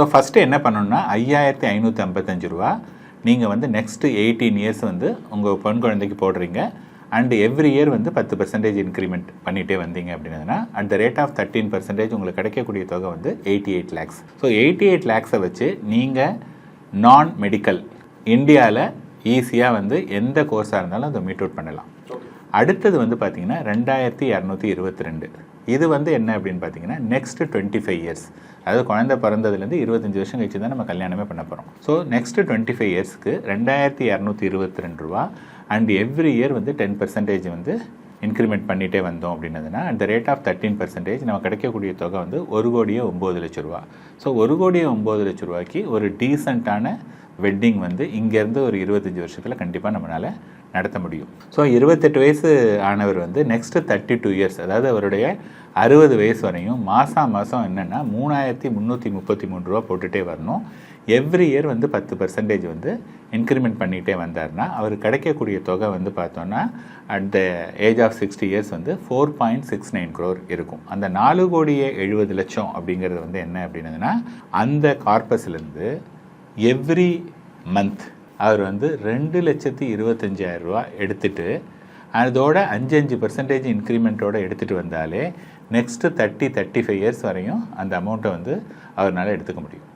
So first என்ன பண்ணணும்னா 5555 ரூபா நீங்கள் வந்து நெக்ஸ்ட்டு 18 இயர்ஸ் வந்து உங்கள் பெண் குழந்தைக்கு போடுறீங்க அண்ட் எவ்ரி இயர் வந்து 10% இன்க்ரிமெண்ட் பண்ணிகிட்டே வந்தீங்க அப்படின்னா அட் த ரேட் ஆஃப் 13% உங்களுக்கு கிடைக்கக்கூடிய தொகை வந்து 88 lakhs. ஸோ 88 lakhs வச்சு நீங்கள் நான் மெடிக்கல் இந்தியாவில் ஈஸியாக வந்து எந்த கோர்ஸாக இருந்தாலும் அதை மீட் அவுட் பண்ணலாம். அடுத்தது வந்து பார்த்திங்கன்னா 2222. இது வந்து என்ன அப்படின்னு பார்த்தீங்கன்னா நெக்ஸ்ட்டு 25 இயர்ஸ், அதாவது குழந்தை பிறந்ததுலேருந்து 25 வருஷம் கழிச்சு தான் நம்ம கல்யாணமே பண்ண போகிறோம். ஸோ நெக்ஸ்ட்டு 25 இயர்ஸ்க்கு 2222 ரூபா அண்ட் எவ்ரி இயர் வந்து 10% வந்து இன்க்ரிமெண்ட் பண்ணிகிட்டே வந்தோம் அப்படின்னதுன்னா அட் த ரேட் ஆஃப் 13% நம்ம கிடைக்கக்கூடிய தொகை வந்து 1,09,00,000 ரூபா. ஸோ 1,09,00,000 ரூபாய்க்கு ஒரு டீசெண்டான வெட்டிங் வந்து இங்கேருந்து ஒரு 25 வருஷத்தில் கண்டிப்பாக நம்மளால் நடத்த முடியும். ஸோ 28 வயசு ஆனவர் வந்து நெக்ஸ்ட்டு 32 இயர்ஸ், அதாவது அவருடைய 60 வயசு வரையும் மாதம் என்னென்னா 3,333 ரூபா போட்டுகிட்டே வரணும். எவ்ரி இயர் வந்து 10% வந்து இன்க்ரிமெண்ட் பண்ணிகிட்டே வந்தார்னா அவர் கிடைக்கக்கூடிய தொகை வந்து பார்த்தோன்னா at the age of 60 years வந்து 4.69 crore இருக்கும். அந்த 4,70,00,000 அப்படிங்கிறது வந்து என்ன அப்படின்னதுன்னா அந்த கார்பஸ்லேருந்து எவ்ரி மந்த் அவர் வந்து 2,25,000 ரூபா எடுத்துகிட்டு அதோட 5% இன்க்ரிமெண்ட்டோடு எடுத்துகிட்டு வந்தாலே நெக்ஸ்ட்டு 35 இயர்ஸ் வரையும் அந்த அமௌண்ட்டை வந்து அவரால் எடுத்துக்க முடியும்.